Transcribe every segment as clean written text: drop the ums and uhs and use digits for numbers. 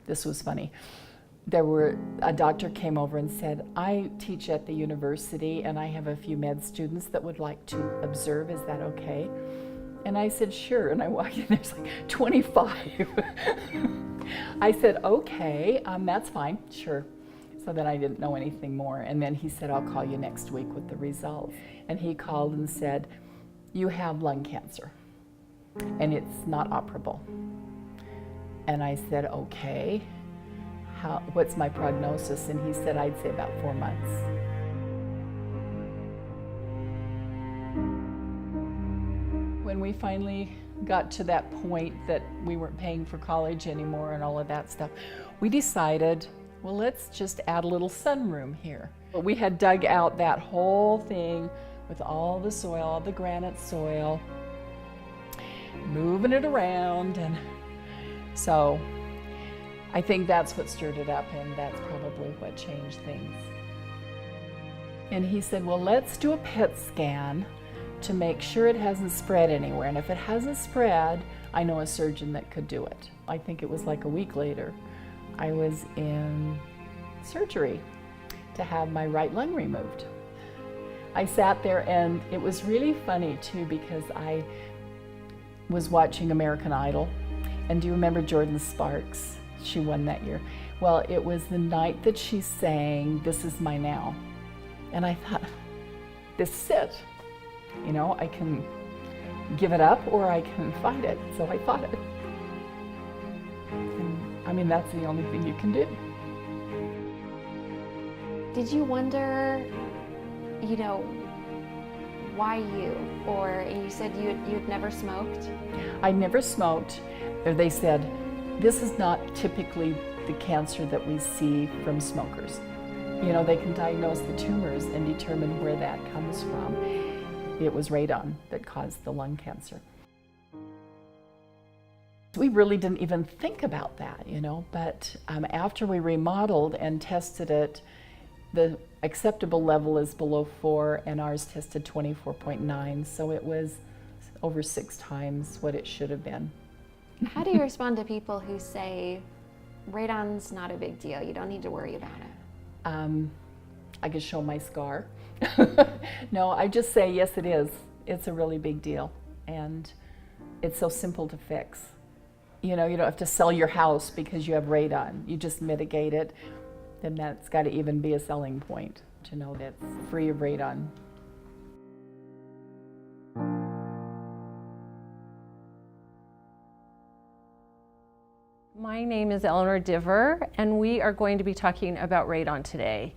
this was funny. A doctor came over and said, I teach at the university and I have a few med students that would like to observe, is that okay? And I said, sure, and I walked in, there's like 25. I said, okay, that's fine, sure. So then I didn't know anything more, and then he said, I'll call you next week with the results. And he called and said, you have lung cancer, and it's not operable. And I said, okay. What's my prognosis? And he said, I'd say about 4 months. When we finally got to that point that we weren't paying for college anymore and all of that stuff, we decided, well, let's just add a little sunroom here. But we had dug out that whole thing with all the soil, all the granite soil, moving it around, and so I think that's what stirred it up, and that's probably what changed things. And he said, well, let's do a PET scan to make sure it hasn't spread anywhere. And if it hasn't spread, I know a surgeon that could do it. I think it was like a week later, I was in surgery to have my right lung removed. I sat there, and it was really funny too, because I was watching American Idol. And do you remember Jordan Sparks? She won that year. Well, it was the night that she sang, This Is My Now. And I thought, this is it. You know, I can give it up or I can fight it. So I fought it. And I mean, that's the only thing you can do. Did you wonder, you know, why you? Or you said you'd never smoked? I never smoked. They said, this is not typically the cancer that we see from smokers. You know, they can diagnose the tumors and determine where that comes from. It was radon that caused the lung cancer. We really didn't even think about that, you know, but after we remodeled and tested it, the acceptable level is below 4 and ours tested 24.9, so it was over 6 times what it should have been. How do you respond to people who say, radon's not a big deal, you don't need to worry about it? I could show my scar. No, I just say, yes, it is. It's a really big deal, and it's so simple to fix. You know, you don't have to sell your house because you have radon. You just mitigate it, then that's got to even be a selling point to know that it's free of radon. My name is Eleanor Diver, and we are going to be talking about radon today.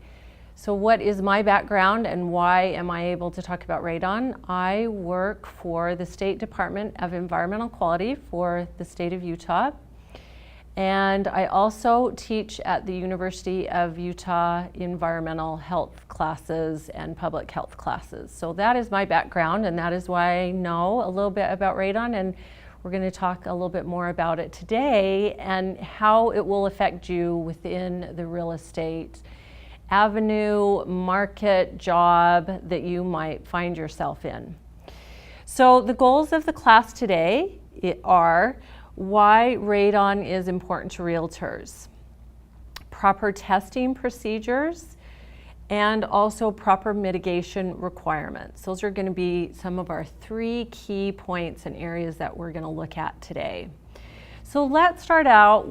So what is my background and why am I able to talk about radon? I work for the State Department of Environmental Quality for the state of Utah. And I also teach at the University of Utah environmental health classes and public health classes. So that is my background, and that is why I know a little bit about radon, and we're going to talk a little bit more about it today and how it will affect you within the real estate avenue, market, job that you might find yourself in. So the goals of the class today are why radon is important to realtors, proper testing procedures, and also proper mitigation requirements. Those are going to be some of our 3 key points and areas that we're going to look at today. So let's start out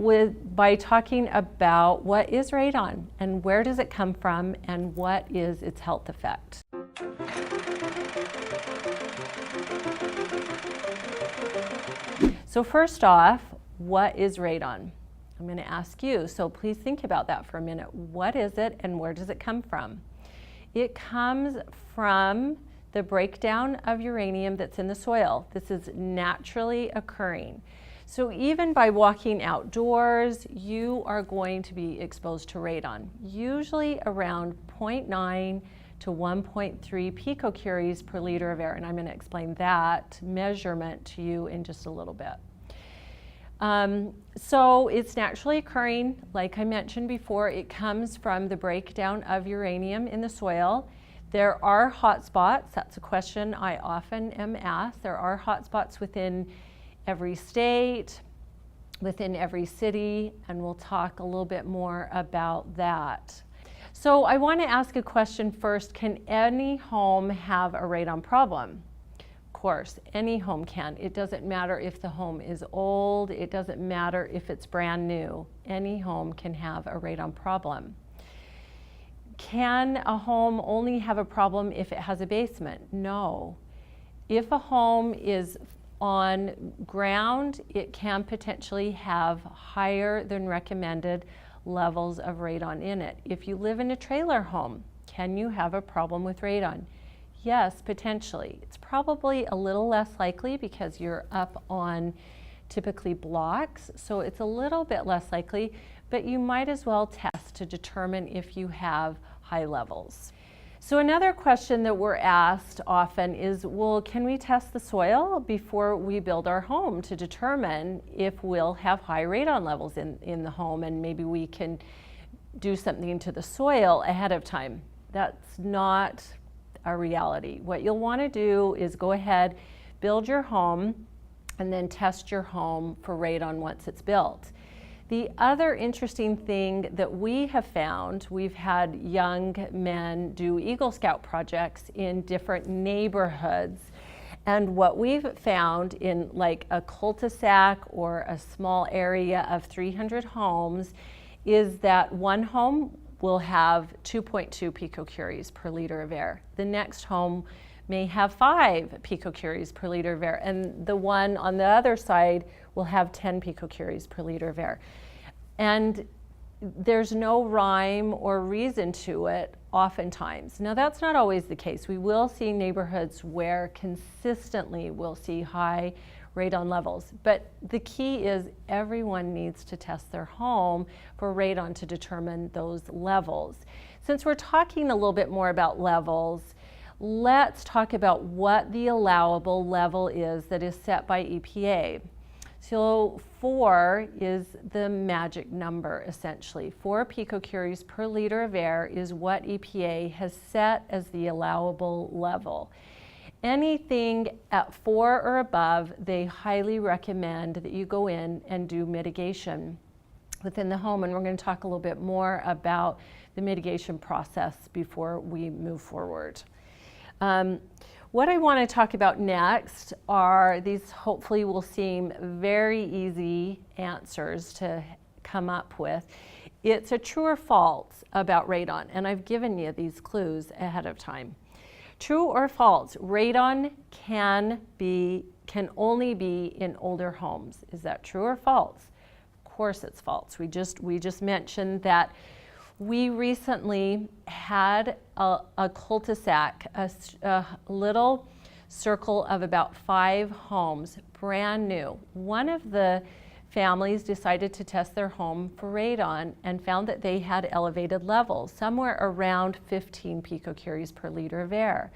by talking about what is radon and where does it come from and what is its health effect. So first off, what is radon? I'm going to ask you, so please think about that for a minute. What is it and where does it come from? It comes from the breakdown of uranium that's in the soil. This is naturally occurring. So even by walking outdoors, you are going to be exposed to radon, usually around 0.9 to 1.3 picocuries per liter of air. And I'm going to explain that measurement to you in just a little bit. So it's naturally occurring. Like I mentioned before, it comes from the breakdown of uranium in the soil. There are hot spots. That's a question I often am asked. There are hot spots within every state. within every city, and we'll talk a little bit more about that. So I want to ask a question first. Can any home have a radon problem? Of course, any home can. It doesn't matter if the home is old. It doesn't matter if it's brand new. Any home can have a radon problem. Can a home only have a problem if it has a basement? No. If a home is on ground, it can potentially have higher than recommended levels of radon in it. If you live in a trailer home, can you have a problem with radon? Yes, potentially. It's probably a little less likely because you're up on typically blocks, so it's a little bit less likely, but you might as well test to determine if you have high levels. So another question that we're asked often is, well, can we test the soil before we build our home to determine if we'll have high radon levels in the home, and maybe we can do something to the soil ahead of time? That's not a reality. What you'll want to do is go ahead, build your home, and then test your home for radon once it's built. The other interesting thing that we have found, we've had young men do Eagle Scout projects in different neighborhoods, and what we've found in like a cul-de-sac or a small area of 300 homes is that one home will have 2.2 picocuries per liter of air. The next home may have 5 picocuries per liter of air, and the one on the other side will have 10 picocuries per liter of air. And there's no rhyme or reason to it oftentimes. Now, that's not always the case. We will see neighborhoods where consistently we'll see high radon levels, but the key is everyone needs to test their home for radon to determine those levels. Since we're talking a little bit more about levels, let's talk about what the allowable level is that is set by EPA. So 4 is the magic number, essentially. 4 picocuries per liter of air is what EPA has set as the allowable level. Anything at 4 or above, they highly recommend that you go in and do mitigation within the home, and we're going to talk a little bit more about the mitigation process before we move forward. What I want to talk about next are these, hopefully will seem very easy answers to come up with. It's a true or false about radon, and I've given you these clues ahead of time. True or false, radon can only be in older homes. Is that true or false? Of course it's false. We just mentioned that we recently had a cul-de-sac, a little circle of about 5 homes, brand new. One of the families decided to test their home for radon and found that they had elevated levels, somewhere around 15 picocuries per liter of air.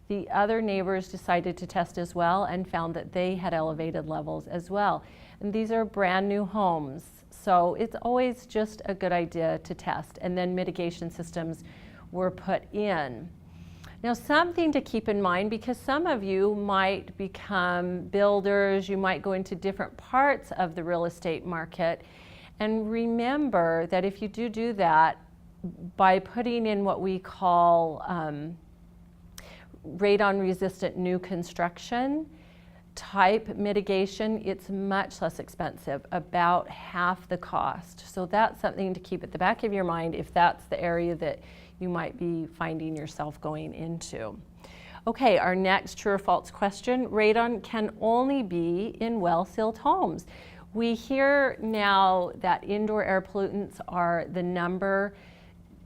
The other neighbors decided to test as well and found that they had elevated levels as well. And these are brand new homes. So it's always just a good idea to test, and then mitigation systems were put in. Now, something to keep in mind, because some of you might become builders, you might go into different parts of the real estate market, and remember that if you do that, by putting in what we call radon resistant new construction type mitigation, it's much less expensive, about half the cost. So that's something to keep at the back of your mind if that's the area that you might be finding yourself going into. Okay, our next true or false question, radon can only be in well-sealed homes. We hear now that indoor air pollutants are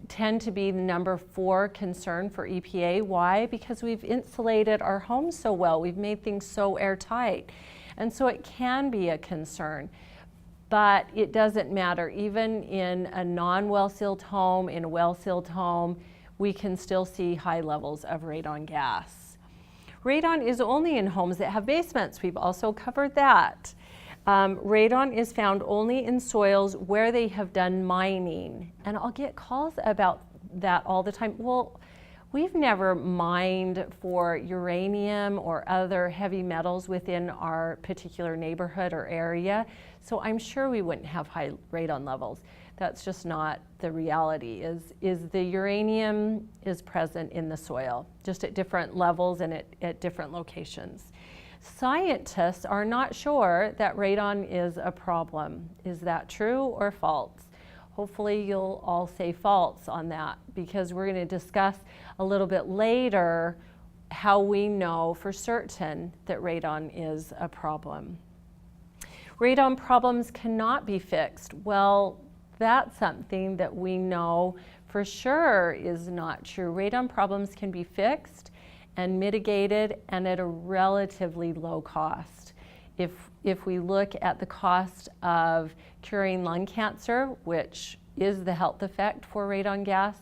tend to be the number 4 concern for EPA. Why? Because we've insulated our homes so well. We've made things so airtight. And so it can be a concern, but it doesn't matter. Even in a non-well-sealed home, in a well-sealed home, we can still see high levels of radon gas. Radon is only in homes that have basements. We've also covered that. Radon is found only in soils where they have done mining. And I'll get calls about that all the time. Well, We've never mined for uranium or other heavy metals within our particular neighborhood or area, so I'm sure we wouldn't have high radon levels. That's just not the reality. Is the uranium is present in the soil, just at different levels and at different locations. Scientists are not sure that radon is a problem. Is that true or false? Hopefully you'll all say false on that, because we're going to discuss a little bit later how we know for certain that radon is a problem. Radon problems cannot be fixed. Well, that's something that we know for sure is not true. Radon problems can be fixed and mitigated, and at a relatively low cost. If we look at the cost of curing lung cancer, which is the health effect for radon gas,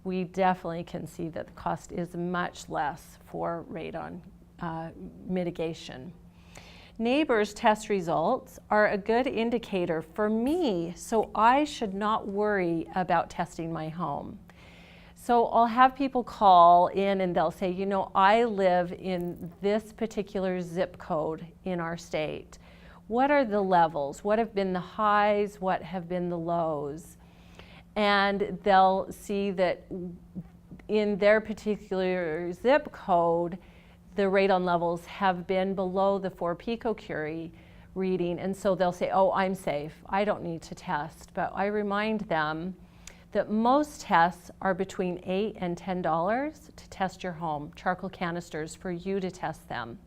we definitely can see that the cost is much less for radon mitigation. Neighbors' test results are a good indicator for me, so I should not worry about testing my home. So I'll have people call in and they'll say, you know, I live in this particular zip code in our state. What are the levels? What have been the highs? What have been the lows? And they'll see that in their particular zip code, the radon levels have been below the 4 picocurie reading, and so they'll say, oh, I'm safe, I don't need to test. But I remind them that most tests are between $8 and $10 to test your home, charcoal canisters for you to test them.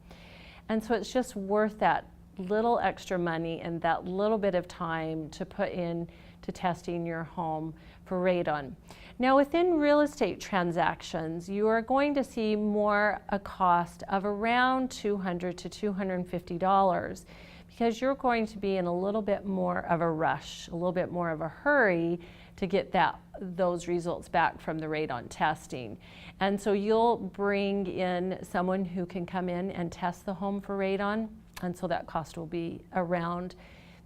And so it's just worth that little extra money and that little bit of time to put in to testing your home for radon. Now, within real estate transactions, you are going to see more a cost of around $200 to $250, because you're going to be in a little bit more of a rush, a little bit more of a hurry to get those results back from the radon testing. And so you'll bring in someone who can come in and test the home for radon, and so that cost will be around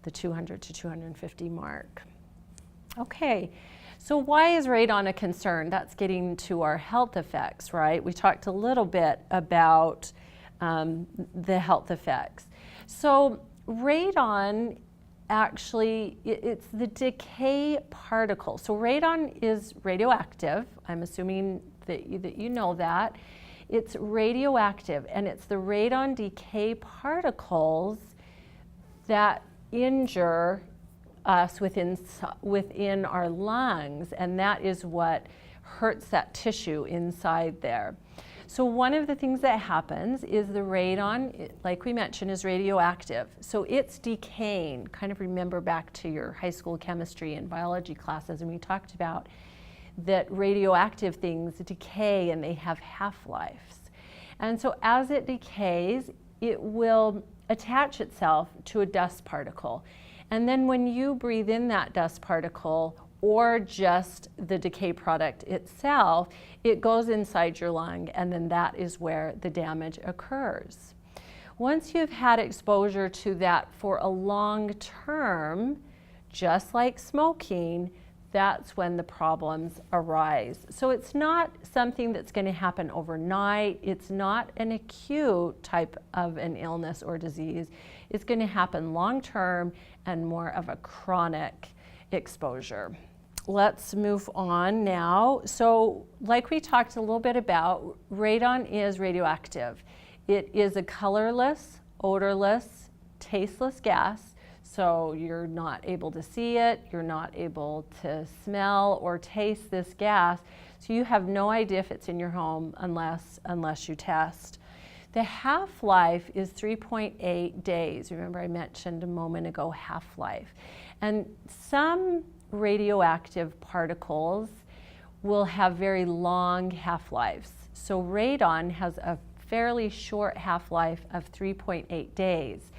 the $200 to $250 mark. Okay, so why is radon a concern? That's getting to our health effects, right? We talked a little bit about the health effects. So radon, actually, it's the decay particle. So radon is radioactive. I'm assuming that you know that. It's radioactive, and it's the radon decay particles that injure us within our lungs, and that is what hurts that tissue inside there. So one of the things that happens is the radon, like we mentioned, is radioactive. So it's decaying. Kind of remember back to your high school chemistry and biology classes, and we talked about that radioactive things decay and they have half-lives. And so as it decays, it will attach itself to a dust particle. And then when you breathe in that dust particle, or just the decay product itself, it goes inside your lung, and then that is where the damage occurs. Once you've had exposure to that for a long term, just like smoking, that's when the problems arise. So it's not something that's going to happen overnight. It's not an acute type of an illness or disease. It's going to happen long term and more of a chronic exposure. Let's move on now. So like we talked a little bit about, radon is radioactive. It is a colorless, odorless, tasteless gas. So you're not able to see it, you're not able to smell or taste this gas. So you have no idea if it's in your home unless you test. The half-life is 3.8 days. Remember I mentioned a moment ago half-life. And some radioactive particles will have very long half-lives. So radon has a fairly short half-life of 3.8 days.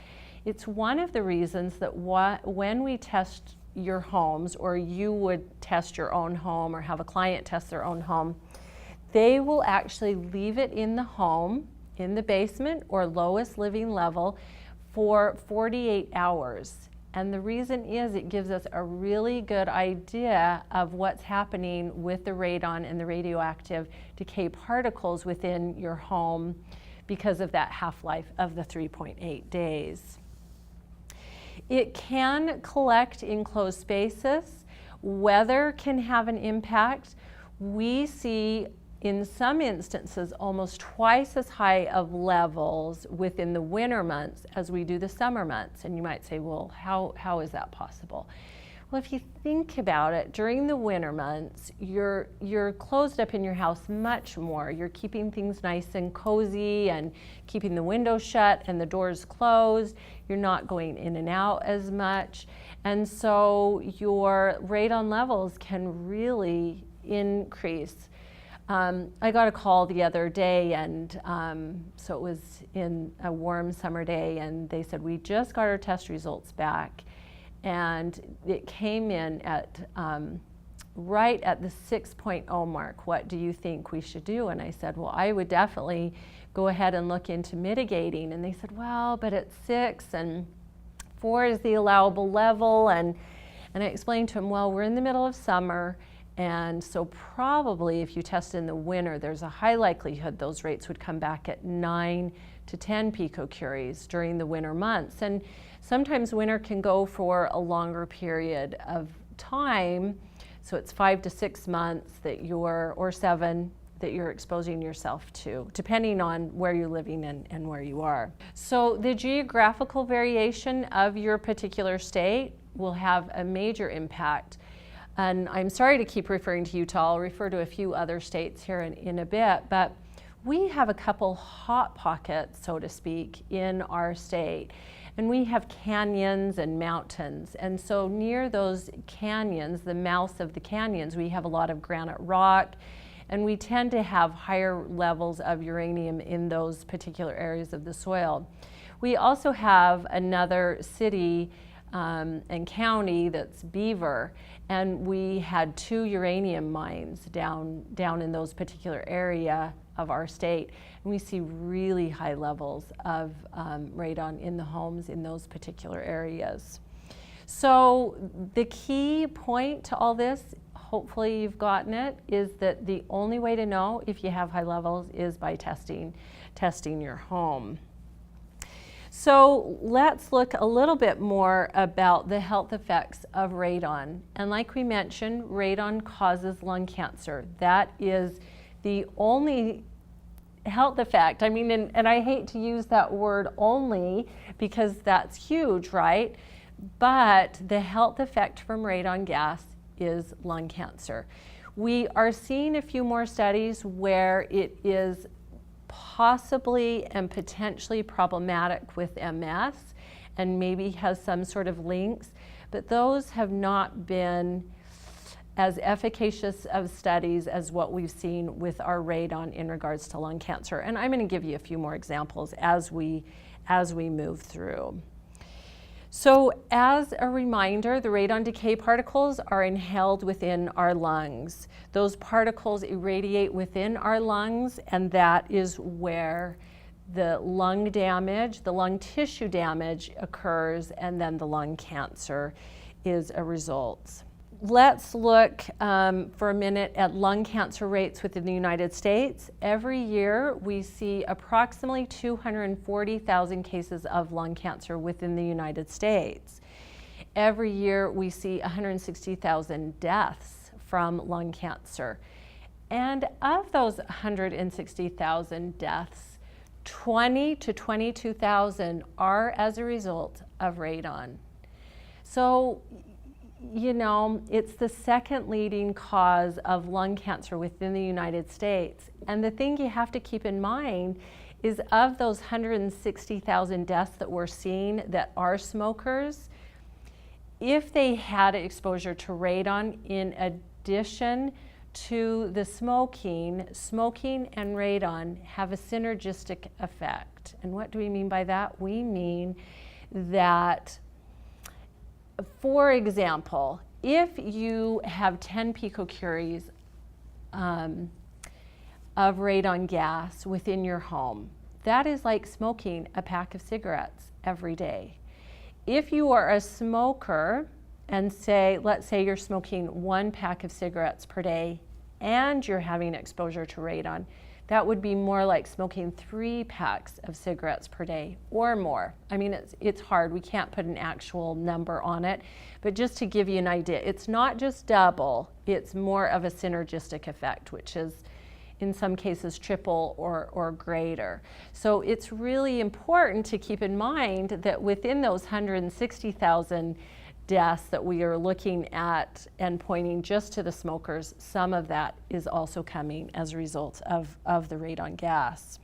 It's one of the reasons that when we test your homes, or you would test your own home or have a client test their own home, they will actually leave it in the home, in the basement or lowest living level, for 48 hours. And the reason is it gives us a really good idea of what's happening with the radon and the radioactive decay particles within your home because of that half-life of the 3.8 days. It can collect in closed spaces. Weather can have an impact. We see in some instances almost twice as high of levels within the winter months as we do the summer months. And you might say, well, how is that possible? Well, if you think about it, during the winter months, you're closed up in your house much more. You're keeping things nice and cozy and keeping the windows shut and the doors closed. You're not going in and out as much. And so your radon levels can really increase. I got a call the other day, and so it was in a warm summer day, and they said, we just got our test results back, and it came in at right at the 6.0 mark. What do you think we should do? And I said, well, I would definitely go ahead and look into mitigating. And they said, well, but it's 6 and 4 is the allowable level. And I explained to them, well, we're in the middle of summer, and so probably if you test in the winter, there's a high likelihood those rates would come back at 9 to 10 picocuries during the winter months. And sometimes winter can go for a longer period of time. So it's 5 to 6 months that or 7 that you're exposing yourself to, depending on where you're living and where you are. So the geographical variation of your particular state will have a major impact. And I'm sorry to keep referring to Utah. I'll refer to a few other states here in a bit, but we have a couple hot pockets, so to speak, in our state. And we have canyons and mountains. And so near those canyons, the mouths of the canyons, we have a lot of granite rock, and we tend to have higher levels of uranium in those particular areas of the soil. We also have another city and county that's Beaver, and we had 2 uranium mines down in those particular area of our state, and we see really high levels of radon in the homes in those particular areas. So the key point to all this, hopefully you've gotten it, is that the only way to know if you have high levels is by testing your home. So let's look a little bit more about the health effects of radon. And like we mentioned, radon causes lung cancer. That is the only health effect. I mean, and I hate to use that word only because that's huge, right? But the health effect from radon gas is lung cancer. We are seeing a few more studies where it is possibly and potentially problematic with MS and maybe has some sort of links, but those have not been as efficacious of studies as what we've seen with our radon in regards to lung cancer. And I'm going to give you a few more examples as we move through. So as a reminder, the radon decay particles are inhaled within our lungs. Those particles irradiate within our lungs, and that is where the lung damage, the lung tissue damage occurs, and then the lung cancer is a result. Let's look for a minute at lung cancer rates within the United States. Every year we see approximately 240,000 cases of lung cancer within the United States. Every year we see 160,000 deaths from lung cancer. And of those 160,000 deaths, 20 to 22,000 are as a result of radon. So, you know, it's the second leading cause of lung cancer within the United States. And the thing you have to keep in mind is of those 160,000 deaths that we're seeing that are smokers, if they had exposure to radon in addition to the smoking and radon have a synergistic effect. And what do we mean by that? We mean that, for example, if you have 10 picocuries of radon gas within your home, that is like smoking a pack of cigarettes every day. if you are a smoker and let's say you're smoking 1 pack of cigarettes per day and you're having exposure to radon, that would be more like smoking 3 packs of cigarettes per day or more. I mean, it's hard. We can't put an actual number on it, but just to give you an idea, it's not just double, it's more of a synergistic effect, which is in some cases triple or greater. So it's really important to keep in mind that within those 160,000 deaths that we are looking at and pointing just to the smokers, some of that is also coming as a result of the radon gas.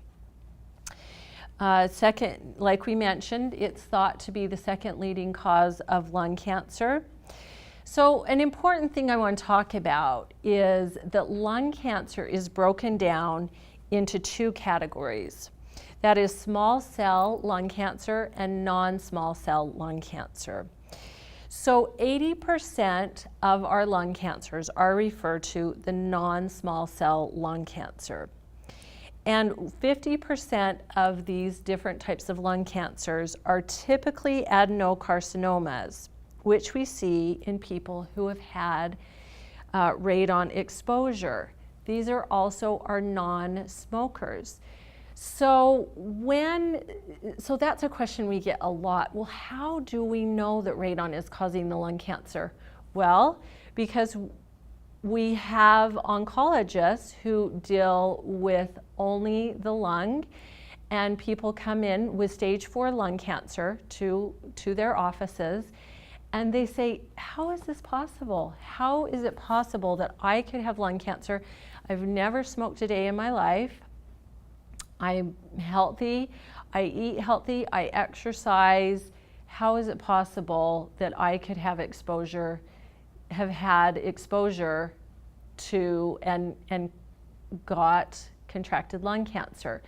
Second, like we mentioned, it's thought to be the second leading cause of lung cancer. So an important thing I want to talk about is that lung cancer is broken down into 2 categories. That is small cell lung cancer and non-small cell lung cancer. So 80% of our lung cancers are referred to the non-small cell lung cancer. And 50% of these different types of lung cancers are typically adenocarcinomas, which we see in people who have had radon exposure. These are also our non-smokers. So that's a question we get a lot. Well, how do we know that radon is causing the lung cancer? Well, because we have oncologists who deal with only the lung, and people come in with stage 4 lung cancer to their offices, and they say, how is this possible? How is it possible that I could have lung cancer? I've never smoked a day in my life. I'm healthy, I eat healthy, I exercise. How is it possible that I could have had exposure to and got contracted lung cancer?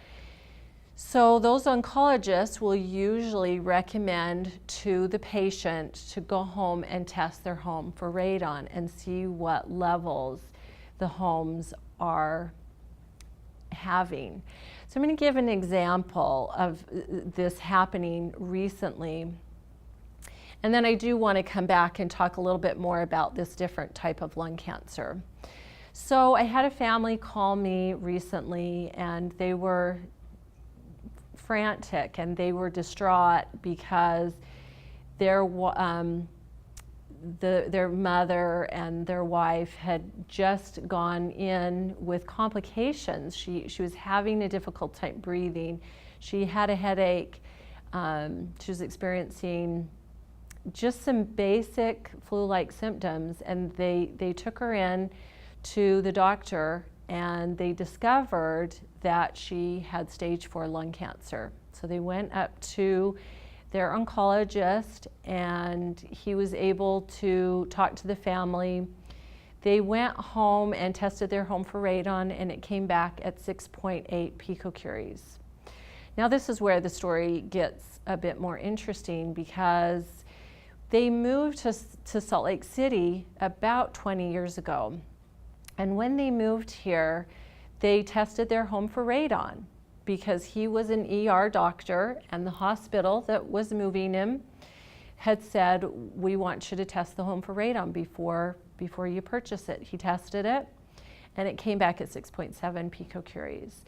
So those oncologists will usually recommend to the patient to go home and test their home for radon and see what levels the homes are having. So I'm going to give an example of this happening recently. And then I do want to come back and talk a little bit more about this different type of lung cancer. So I had a family call me recently, and they were frantic and they were distraught because their mother and their wife had just gone in with complications. She was having a difficult time breathing. She had a headache. She was experiencing just some basic flu-like symptoms, and they took her in to the doctor, and they discovered that she had stage 4 lung cancer. So they went up to their oncologist, and he was able to talk to the family. They went home and tested their home for radon, and it came back at 6.8 picocuries. Now this is where the story gets a bit more interesting, because they moved to Salt Lake City about 20 years ago. And when they moved here, they tested their home for radon, because he was an ER doctor, and the hospital that was moving him had said, we want you to test the home for radon before you purchase it. He tested it, and it came back at 6.7 picocuries.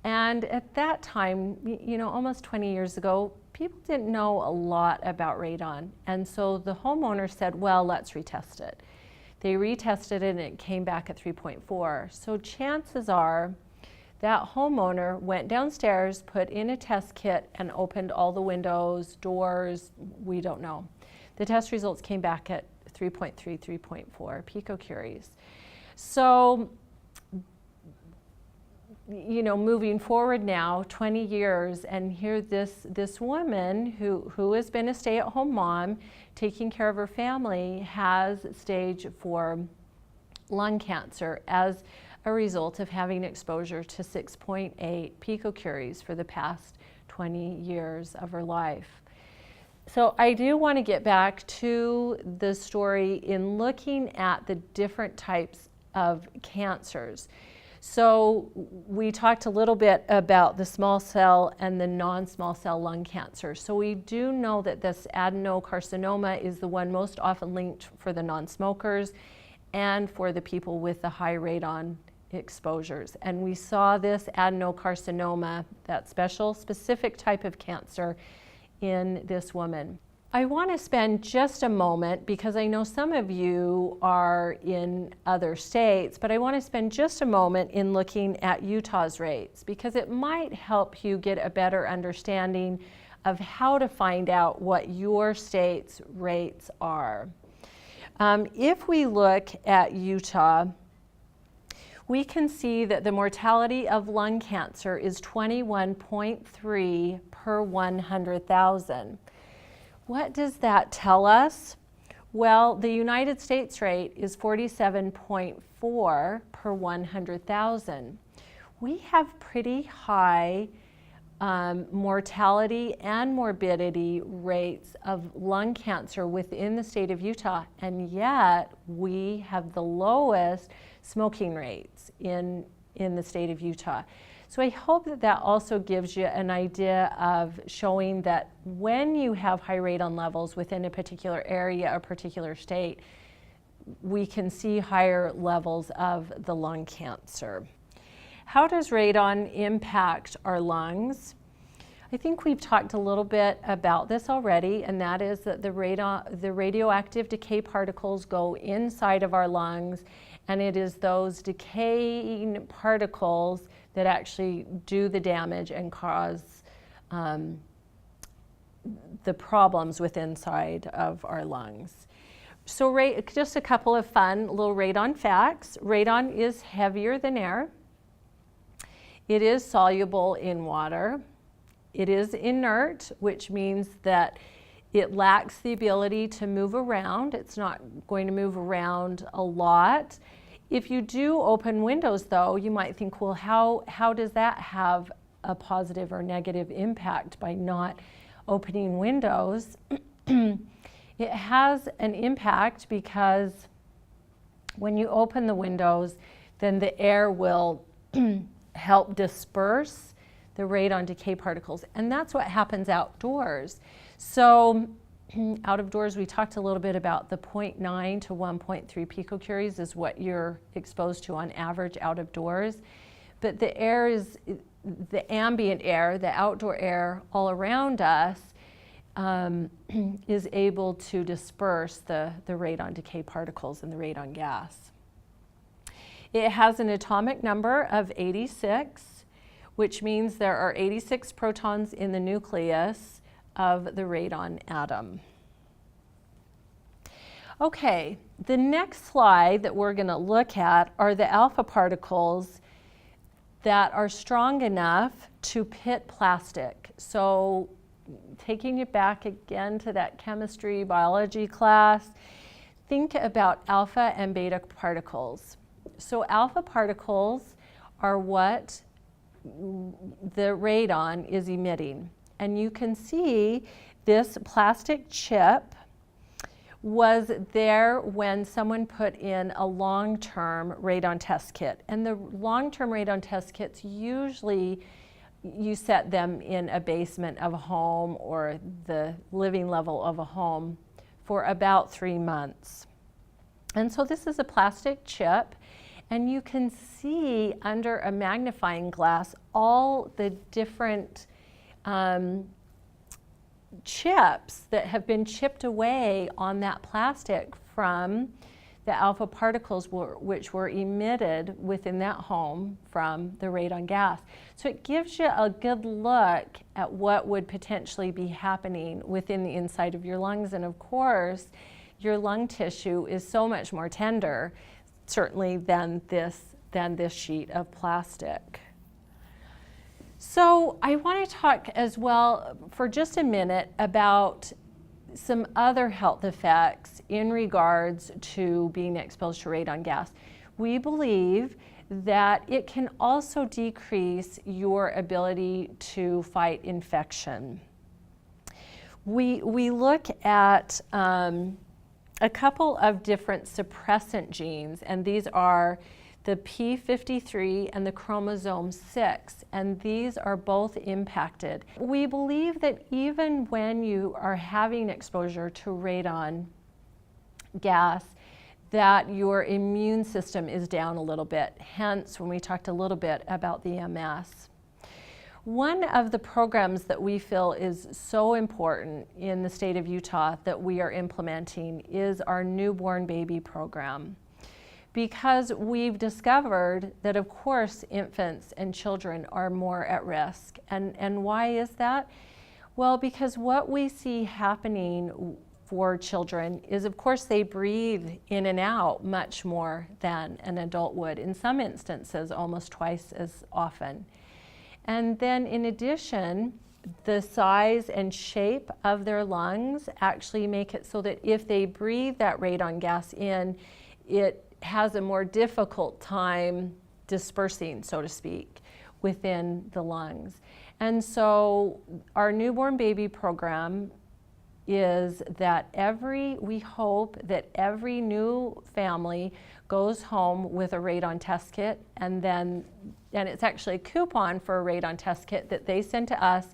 And at that time, almost 20 years ago, people didn't know a lot about radon. And so the homeowner said, well, let's retest it. They retested it, and it came back at 3.4. So chances are that homeowner went downstairs, put in a test kit, and opened all the windows, doors, we don't know. The test results came back at 3.3, 3.4 picocuries. So, moving forward now, 20 years, and here this woman who has been a stay-at-home mom, taking care of her family, has stage 4 lung cancer as a result of having exposure to 6.8 picocuries for the past 20 years of her life. So I do want to get back to the story in looking at the different types of cancers. So we talked a little bit about the small cell and the non-small cell lung cancer. So we do know that this adenocarcinoma is the one most often linked for the non-smokers and for the people with the high radon exposures. And we saw this adenocarcinoma, that specific type of cancer, in this woman. I want to spend just a moment, because I know some of you are in other states, but I want to spend just a moment in looking at Utah's rates, because it might help you get a better understanding of how to find out what your state's rates are. If we look at Utah, we can see that the mortality of lung cancer is 21.3 per 100,000. What does that tell us? Well, the United States rate is 47.4 per 100,000. We have pretty high mortality and morbidity rates of lung cancer within the state of Utah, and yet we have the lowest smoking rates in the state of Utah. So I hope that that also gives you an idea of showing that when you have high radon levels within a particular area, a particular state, we can see higher levels of the lung cancer. How does radon impact our lungs? I think we've talked a little bit about this already, and that is that the radioactive decay particles go inside of our lungs, and it is those decaying particles that actually do the damage and cause the problems within inside of our lungs. So just a couple of fun little radon facts. Radon is heavier than air. It is soluble in water. It is inert, which means that it lacks the ability to move around. It's not going to move around a lot. If you do open windows, though, you might think, well, how does that have a positive or negative impact by not opening windows? It has an impact because when you open the windows, then the air will help disperse the radon decay particles, and that's what happens outdoors. So out of doors, we talked a little bit about the 0.9 to 1.3 picocuries is what you're exposed to on average out of doors. But the air is, the ambient air, the outdoor air all around us is able to disperse the radon decay particles and the radon gas. It has an atomic number of 86, which means there are 86 protons in the nucleus of the radon atom. Okay, the next slide that we're going to look at are the alpha particles that are strong enough to pit plastic. So taking you back again to that chemistry, biology class, think about alpha and beta particles. So alpha particles are what the radon is emitting. And you can see this plastic chip was there when someone put in a long-term radon test kit. And the long-term radon test kits, usually you set them in a basement of a home or the living level of a home for about 3 months. And so this is a plastic chip, and you can see under a magnifying glass all the different chips that have been chipped away on that plastic from the alpha particles which were emitted within that home from the radon gas. So it gives you a good look at what would potentially be happening within the inside of your lungs. And of course, your lung tissue is so much more tender, certainly than this sheet of plastic. So I want to talk as well for just a minute about some other health effects in regards to being exposed to radon gas. We believe that it can also decrease your ability to fight infection. We look at a couple of different suppressant genes, and these are the P53 and the chromosome 6, and these are both impacted. We believe that even when you are having exposure to radon gas, that your immune system is down a little bit, hence when we talked a little bit about the MS. One of the programs that we feel is so important in the state of Utah that we are implementing is our newborn baby program. Because we've discovered that, of course, infants and children are more at risk. And why is that? Well, because what we see happening for children is, of course, they breathe in and out much more than an adult would. In some instances, almost twice as often. And then in addition, the size and shape of their lungs actually make it so that if they breathe that radon gas in, it has a more difficult time dispersing, so to speak, within the lungs. And so our newborn baby program is that we hope that every new family goes home with a radon test kit, and it's actually a coupon for a radon test kit that they send to us.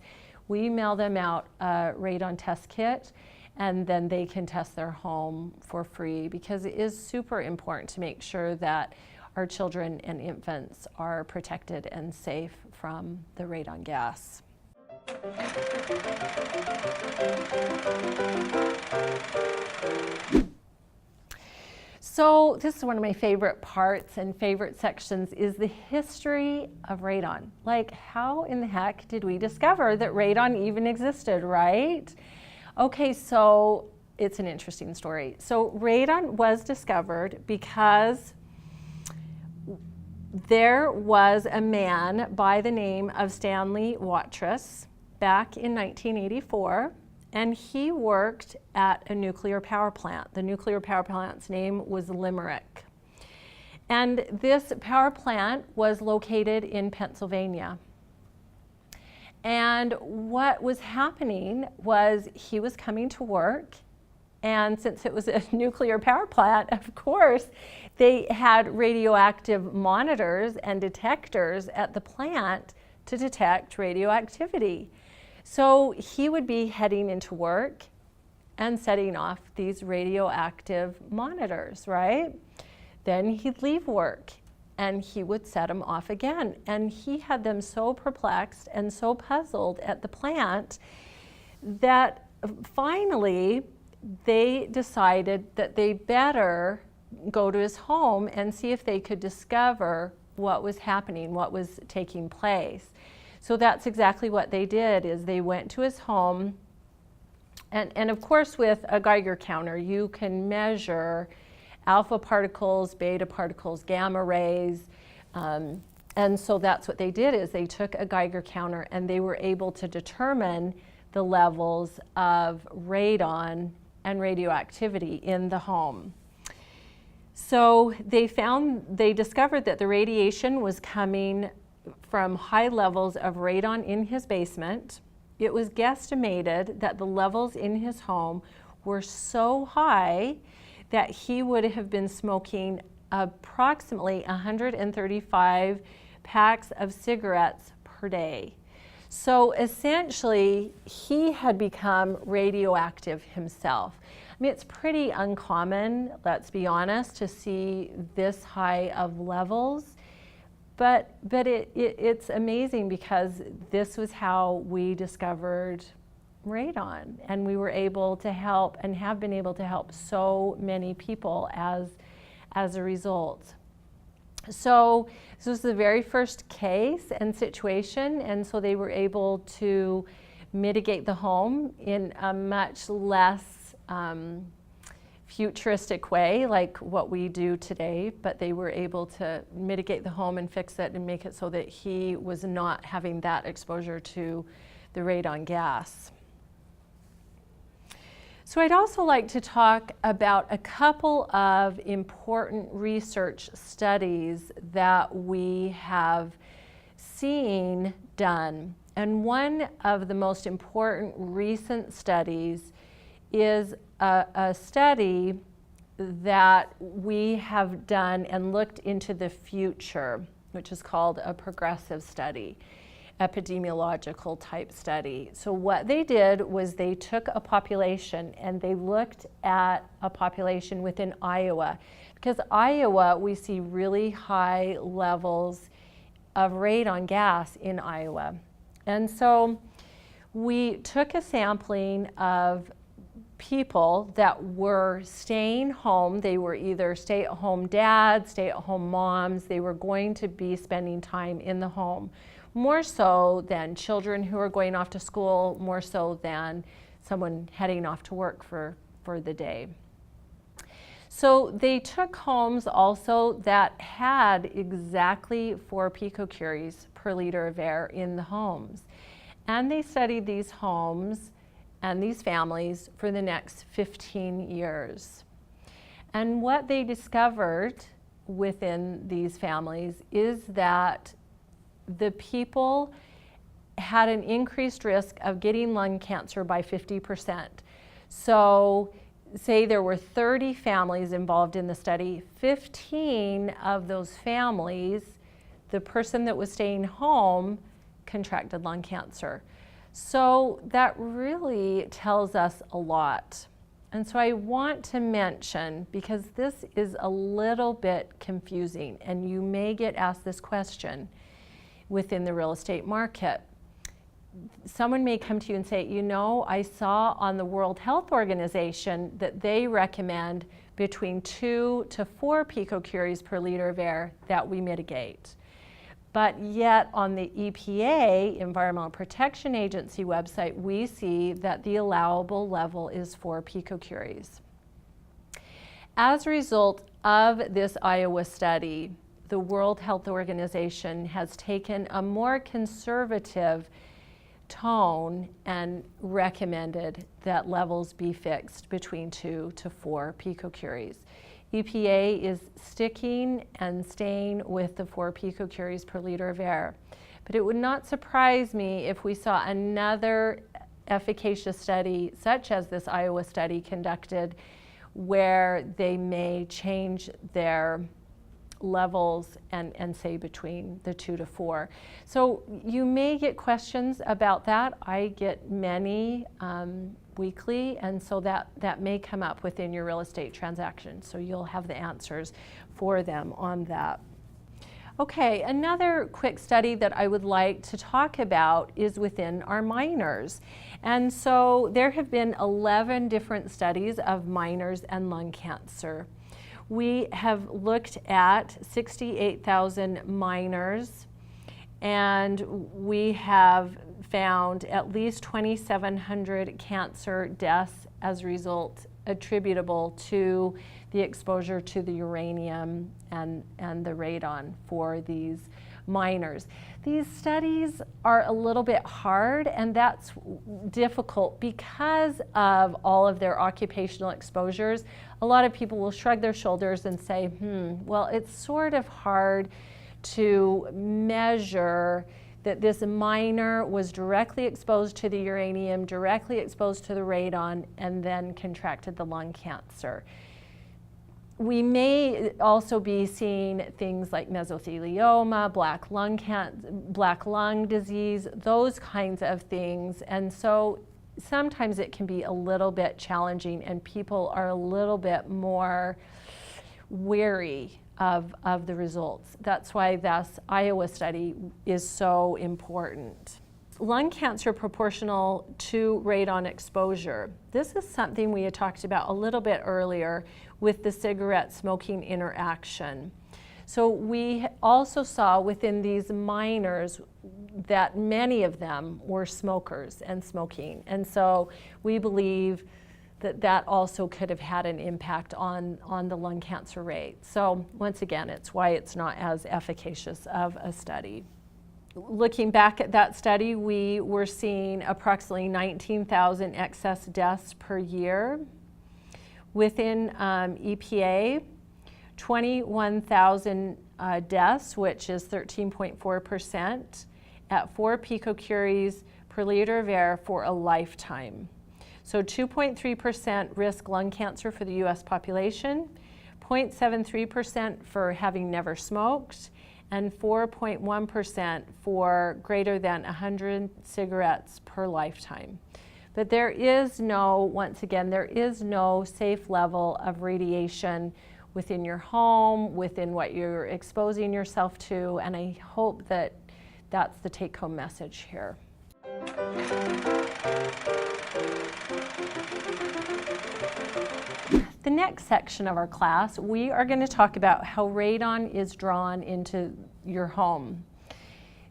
We mail them out a radon test kit, and then they can test their home for free, because it is super important to make sure that our children and infants are protected and safe from the radon gas. So this is one of my favorite parts and favorite sections, is the history of radon. Like, how in the heck did we discover that radon even existed, right? Okay, so it's an interesting story. So radon was discovered because there was a man by the name of Stanley Watrous back in 1984, and he worked at a nuclear power plant. The nuclear power plant's name was Limerick. And this power plant was located in Pennsylvania. And what was happening was he was coming to work, and since it was a nuclear power plant, of course, they had radioactive monitors and detectors at the plant to detect radioactivity. So he would be heading into work and setting off these radioactive monitors, right? Then he'd leave work and he would set them off again. And he had them so perplexed and so puzzled at the plant that finally they decided that they better go to his home and see if they could discover what was happening, what was taking place. So that's exactly what they did, is they went to his home, and of course with a Geiger counter you can measure alpha particles, beta particles, gamma rays, and so that's what they did, is they took a Geiger counter and they were able to determine the levels of radon and radioactivity in the home. So they discovered that the radiation was coming from high levels of radon in his basement. It was guesstimated that the levels in his home were so high that he would have been smoking approximately 135 packs of cigarettes per day. So essentially, he had become radioactive himself. I mean, it's pretty uncommon, let's be honest, to see this high of levels. But it's amazing, because this was how we discovered radon, and we were able to help and have been able to help so many people as a result. So this was the very first case and situation, and so they were able to mitigate the home in a much less futuristic way like what we do today, but they were able to mitigate the home and fix it and make it so that he was not having that exposure to the radon gas. So I'd also like to talk about a couple of important research studies that we have seen done. And one of the most important recent studies is a study that we have done and looked into the future, which is called a progressive study, epidemiological type study. So what they did was they took a population and they looked at a population within Iowa. Because Iowa, we see really high levels of radon gas in Iowa. And so we took a sampling of people that were staying home. They were either stay-at-home dads, stay-at-home moms. They were going to be spending time in the home, more so than children who are going off to school, more so than someone heading off to work for the day. So they took homes also that had exactly 4 picocuries per liter of air in the homes. And they studied these homes and these families for the next 15 years. And what they discovered within these families is that the people had an increased risk of getting lung cancer by 50%. So say there were 30 families involved in the study, 15 of those families, the person that was staying home contracted lung cancer. So that really tells us a lot. And so I want to mention, because this is a little bit confusing, and you may get asked this question within the real estate market. Someone may come to you and say, you know, I saw on the World Health Organization that they recommend between 2 to 4 picocuries per liter of air that we mitigate. But yet on the EPA, Environmental Protection Agency website, we see that the allowable level is 4 picocuries. As a result of this Iowa study, the World Health Organization has taken a more conservative tone and recommended that levels be fixed between 2 to 4 picocuries. EPA is sticking and staying with the 4 picocuries per liter of air. But it would not surprise me if we saw another efficacious study, such as this Iowa study conducted, where they may change their levels and say between the 2 to 4. So you may get questions about that. I get many weekly, and so that may come up within your real estate transaction. So you'll have the answers for them on that. Okay, another quick study that I would like to talk about is within our miners. And so there have been 11 different studies of miners and lung cancer. We have looked at 68,000 miners, and we have found at least 2,700 cancer deaths as a result attributable to the exposure to the uranium and the radon for these miners. These studies are a little bit hard, and that's difficult because of all of their occupational exposures. A lot of people will shrug their shoulders and say, well, it's sort of hard to measure that this miner was directly exposed to the uranium, directly exposed to the radon, and then contracted the lung cancer. We may also be seeing things like mesothelioma, black lung disease, those kinds of things. And so sometimes it can be a little bit challenging, and people are a little bit more wary of the results. That's why this Iowa study is so important. Lung cancer proportional to radon exposure. This is something we had talked about a little bit earlier with the cigarette smoking interaction. So we also saw within these miners that many of them were smokers and smoking. And so we believe that also could have had an impact on the lung cancer rate. So once again, it's why it's not as efficacious of a study. Looking back at that study, we were seeing approximately 19,000 excess deaths per year. Within EPA, 21,000 deaths, which is 13.4%, at 4 picocuries per liter of air for a lifetime. So 2.3% risk lung cancer for the US population, 0.73% for having never smoked, and 4.1% for greater than 100 cigarettes per lifetime. But there is no, once again, there is no safe level of radiation within your home, within what you're exposing yourself to, and I hope that that's the take-home message here. The next section of our class, we are going to talk about how radon is drawn into your home.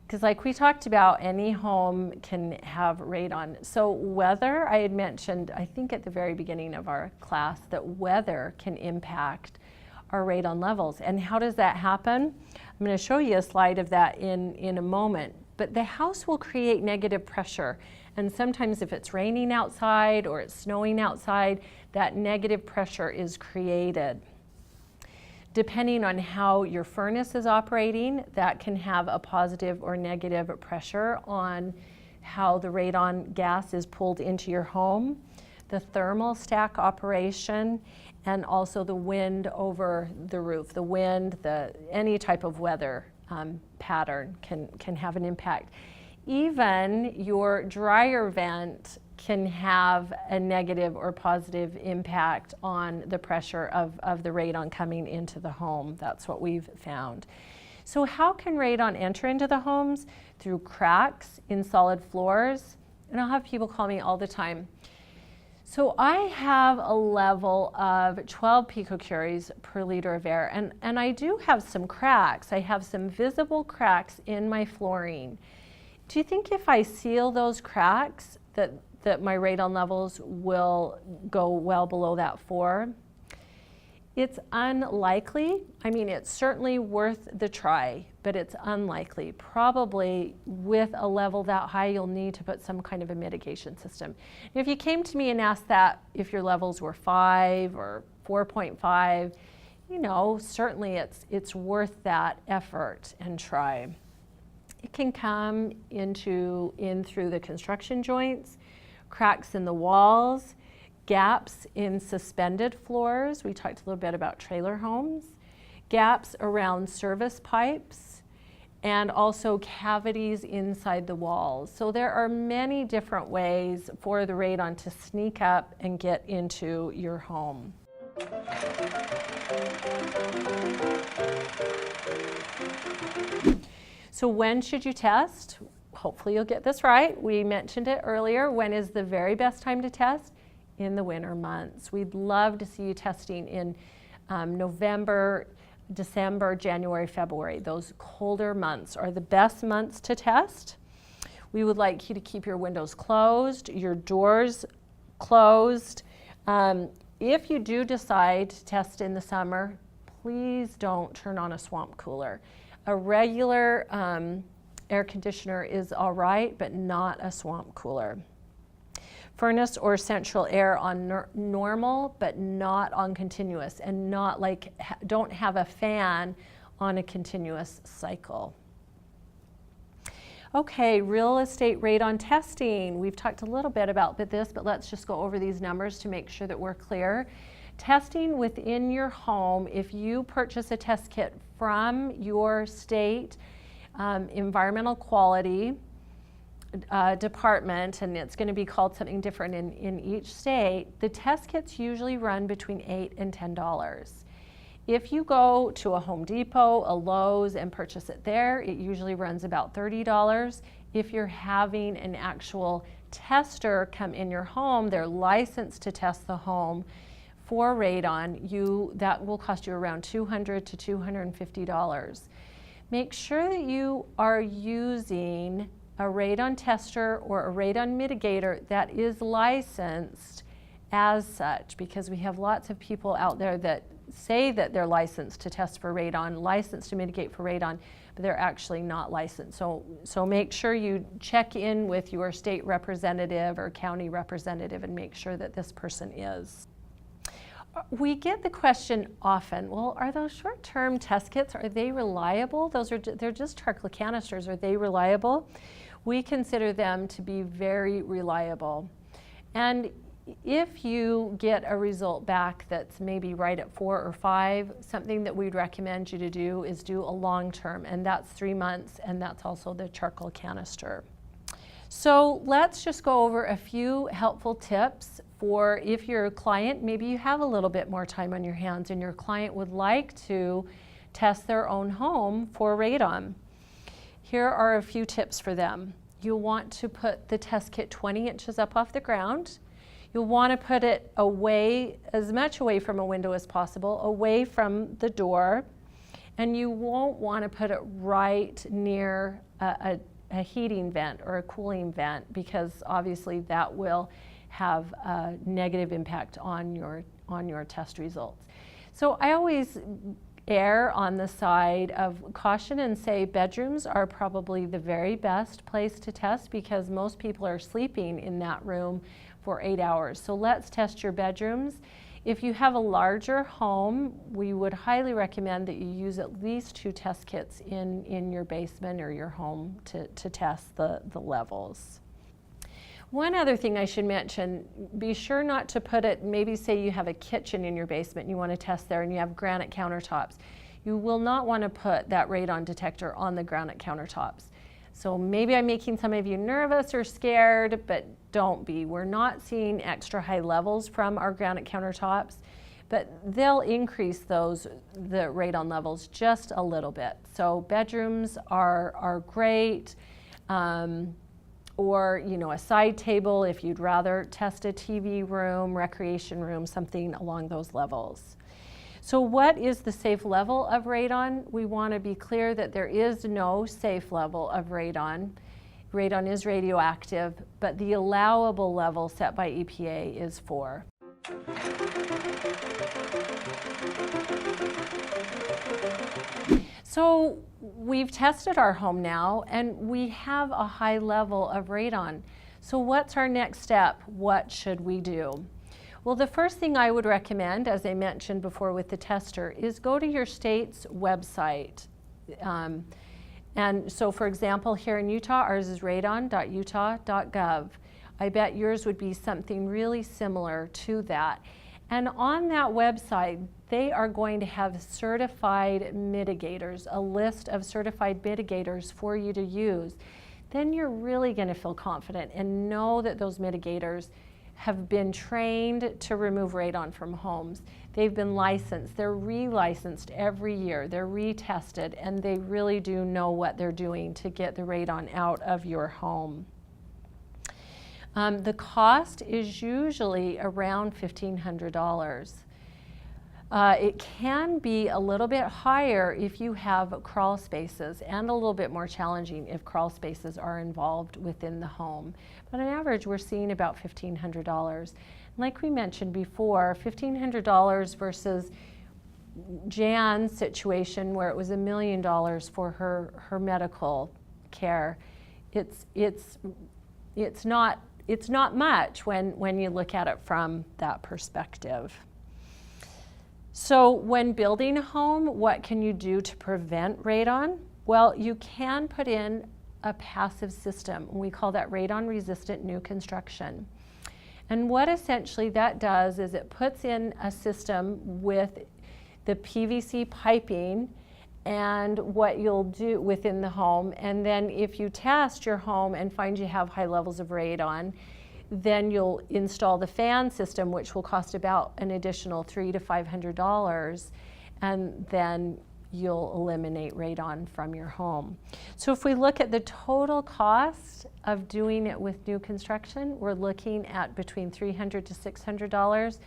Because like we talked about, any home can have radon. So weather, I had mentioned, I think at the very beginning of our class, that weather can impact our radon levels. And how does that happen? I'm going to show you a slide of that in a moment. But the house will create negative pressure. And sometimes if it's raining outside or it's snowing outside, that negative pressure is created. Depending on how your furnace is operating, that can have a positive or negative pressure on how the radon gas is pulled into your home, the thermal stack operation, and also the wind over the roof. The wind, any type of weather pattern can have an impact. Even your dryer vent can have a negative or positive impact on the pressure of the radon coming into the home. That's what we've found. So how can radon enter into the homes? Through cracks in solid floors. And I'll have people call me all the time. So I have a level of 12 picocuries per liter of air, and I do have some cracks. I have some visible cracks in my flooring. Do you think if I seal those cracks that my radon levels will go well below that 4? It's unlikely. I mean, it's certainly worth the try, but it's unlikely. Probably with a level that high, you'll need to put some kind of a mitigation system. If you came to me and asked that if your levels were 5 or 4.5, you know, certainly it's worth that effort and try. It can come in through the construction joints, cracks in the walls, gaps in suspended floors. We talked a little bit about trailer homes, gaps around service pipes, and also cavities inside the walls. So there are many different ways for the radon to sneak up and get into your home. So when should you test? Hopefully you'll get this right. We mentioned it earlier. When is the very best time to test? In the winter months. We'd love to see you testing in November, December, January, February. Those colder months are the best months to test. We would like you to keep your windows closed, your doors closed. If you do decide to test in the summer, please don't turn on a swamp cooler. A regular air conditioner is all right, but not a swamp cooler. Furnace or central air on normal, but not on continuous, and not like, don't have a fan on a continuous cycle. Okay, real estate radon testing. We've talked a little bit about this, but let's just go over these numbers to make sure that we're clear. Testing within your home, if you purchase a test kit from your state environmental quality department, and it's going to be called something different in each state, the test kits usually run between $8 and $10. If you go to a Home Depot, a Lowe's, and purchase it there, it usually runs about $30. If you're having an actual tester come in your home, they're licensed to test the home for radon, that will cost you around $200 to $250. Make sure that you are using a radon tester or a radon mitigator that is licensed as such, because we have lots of people out there that say that they're licensed to test for radon, licensed to mitigate for radon, but they're actually not licensed. So make sure you check in with your state representative or county representative and make sure that this person is. We get the question often, well, are those short-term test kits, are they reliable? They're just charcoal canisters, are they reliable? We consider them to be very reliable. And if you get a result back that's maybe right at 4 or 5, something that we'd recommend you to do is do a long term, and that's 3 months, and that's also the charcoal canister. So let's just go over a few helpful tips for if you're a client, maybe you have a little bit more time on your hands and your client would like to test their own home for radon. Here are a few tips for them. You'll want to put the test kit 20 inches up off the ground. You'll want to put it away, as much away from a window as possible, away from the door, and you won't want to put it right near a heating vent or a cooling vent, because obviously that will have a negative impact on your test results. So I always err on the side of caution and say bedrooms are probably the very best place to test, because most people are sleeping in that room for 8 hours. So let's test your bedrooms. If you have a larger home, we would highly recommend that you use at least 2 test kits in your basement or your home to test the levels. One other thing I should mention, be sure not to put it, maybe say you have a kitchen in your basement and you want to test there and you have granite countertops. You will not want to put that radon detector on the granite countertops. So maybe I'm making some of you nervous or scared, but don't be. We're not seeing extra high levels from our granite countertops, but they'll increase the radon levels just a little bit. So bedrooms are great, or a side table if you'd rather test a TV room, recreation room, something along those levels. So what is the safe level of radon? We want to be clear that there is no safe level of radon. Radon is radioactive, but the allowable level set by EPA is 4. So we've tested our home now and we have a high level of radon. So what's our next step? What should we do? Well, the first thing I would recommend, as I mentioned before with the tester, is go to your state's website. And so, for example, here in Utah, ours is radon.utah.gov. I bet yours would be something really similar to that. And on that website, they are going to have certified mitigators, a list of certified mitigators for you to use. Then you're really going to feel confident and know that those mitigators have been trained to remove radon from homes. They've been licensed, they're re-licensed every year, they're retested, and they really do know what they're doing to get the radon out of your home. The cost is usually around $1,500. It can be a little bit higher if you have crawl spaces, and a little bit more challenging if crawl spaces are involved within the home. But on average, we're seeing about $1,500. Like we mentioned before, $1,500 versus Jan's situation where it was $1 million for her medical care. It's not much when you look at it from that perspective. So when building a home, what can you do to prevent radon? Well, you can put in a passive system. We call that radon-resistant new construction. And what essentially that does is it puts in a system with the PVC piping and what you'll do within the home. And then if you test your home and find you have high levels of radon, then you'll install the fan system, which will cost about an additional $300 to $500, and then you'll eliminate radon from your home. So if we look at the total cost of doing it with new construction, we're looking at between $300 to $600,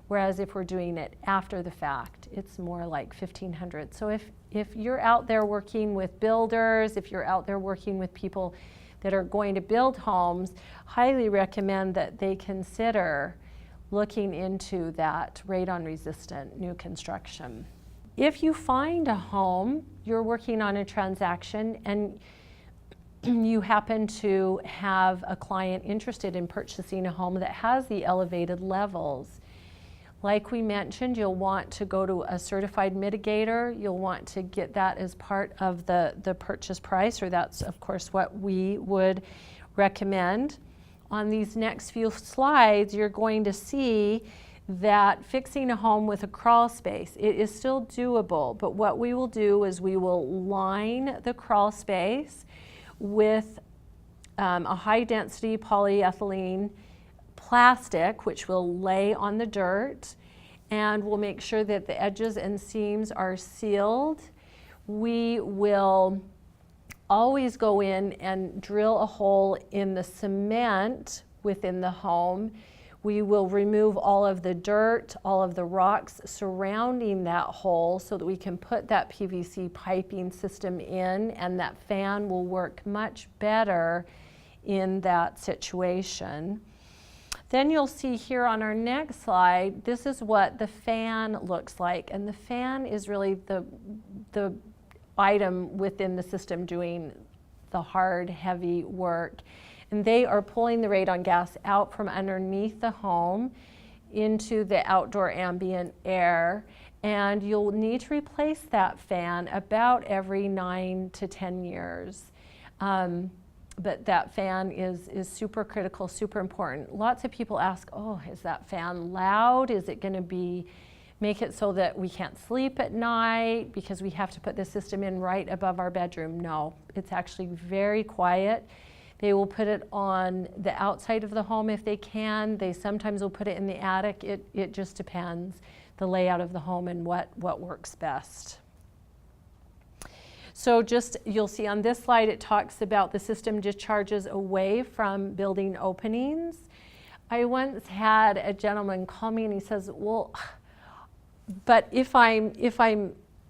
whereas if we're doing it after the fact, it's more like $1,500. So if you're out there working with builders, if you're out there working with people that are going to build homes, highly recommend that they consider looking into that radon-resistant new construction. If you find a home, you're working on a transaction, and you happen to have a client interested in purchasing a home that has the elevated levels, like we mentioned, you'll want to go to a certified mitigator. You'll want to get that as part of the purchase price, or that's of course what we would recommend. on these next few slides, you're going to see that fixing a home with a crawl space, it is still doable, but what we will do is we will line the crawl space with a high density polyethylene plastic, which we'll lay on the dirt, and we'll make sure that the edges and seams are sealed. We will always go in and drill a hole in the cement within the home. We will remove all of the dirt, all of the rocks surrounding that hole so that we can put that PVC piping system in, and that fan will work much better in that situation. Then you'll see here on our next slide, this is what the fan looks like, and the fan is really the item within the system doing the hard, heavy work. And they are pulling the radon gas out from underneath the home into the outdoor ambient air. And you'll need to replace that fan about every 9 to 10 years. But that fan is super critical, super important. Lots of people ask, oh, is that fan loud? Is it going to make it so that we can't sleep at night because we have to put the system in right above our bedroom? No, it's actually very quiet. They will put it on the outside of the home if they can. They sometimes will put it in the attic. It just depends, the layout of the home and what works best. So you'll see on this slide, it talks about the system discharges away from building openings. I once had a gentleman call me and he says, well, but if I'm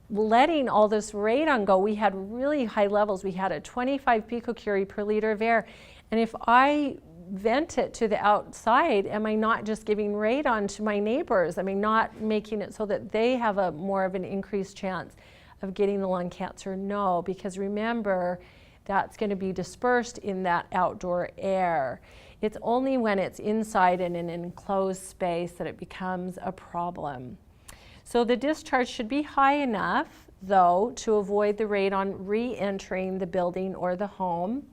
letting all this radon go, we had really high levels. We had a 25 picocurie per liter of air. And if I vent it to the outside, am I not just giving radon to my neighbors? Am I not making it so that they have a more of an increased chance of getting the lung cancer? No, because remember, that's going to be dispersed in that outdoor air. It's only when it's inside in an enclosed space that it becomes a problem. So the discharge should be high enough, though, to avoid the radon re-entering the building or the home.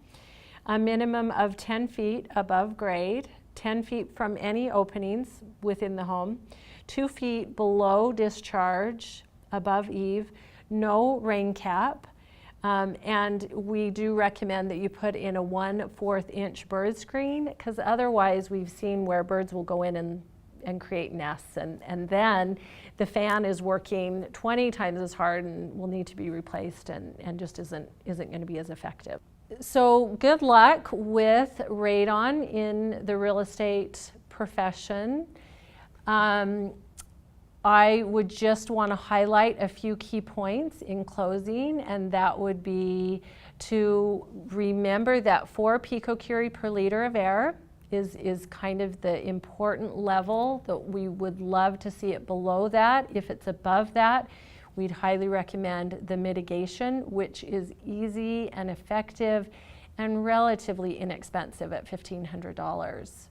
A minimum of 10 feet above grade, 10 feet from any openings within the home, 2 feet below discharge, above eave, no rain cap, and we do recommend that you put in a 1/4 inch bird screen, because otherwise we've seen where birds will go in and create nests, and then the fan is working 20 times as hard and will need to be replaced and just isn't going to be as effective. So good luck with radon in the real estate profession. I would just want to highlight a few key points in closing, and that would be to remember that 4 picocurie per liter of air is kind of the important level, that we would love to see it below that. If it's above that, we'd highly recommend the mitigation, which is easy and effective and relatively inexpensive at $1,500.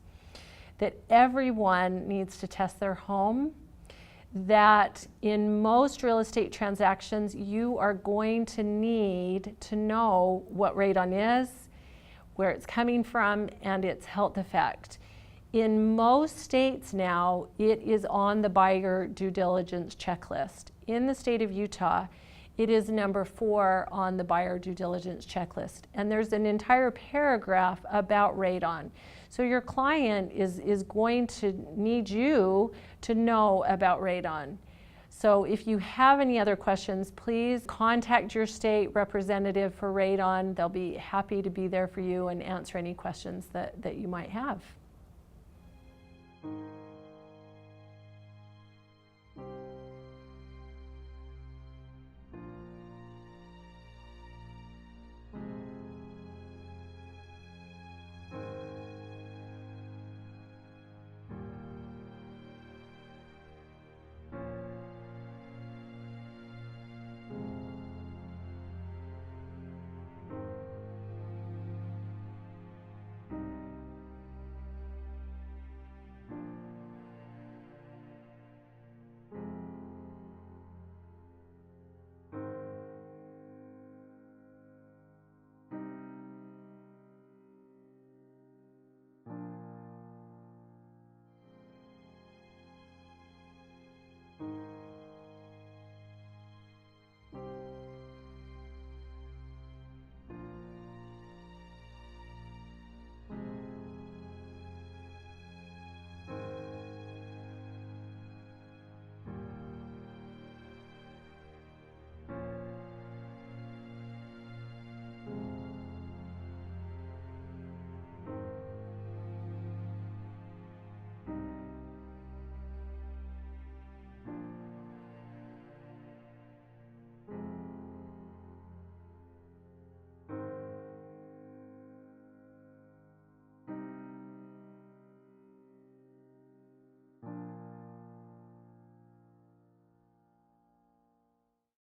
That everyone needs to test their home, that in most real estate transactions, you are going to need to know what radon is, where it's coming from, and its health effect. In most states now, it is on the buyer due diligence checklist. In the state of Utah, it is number 4 on the buyer due diligence checklist. And there's an entire paragraph about radon. So your client is going to need you to know about radon. So if you have any other questions, please contact your state representative for radon. They'll be happy to be there for you and answer any questions that you might have.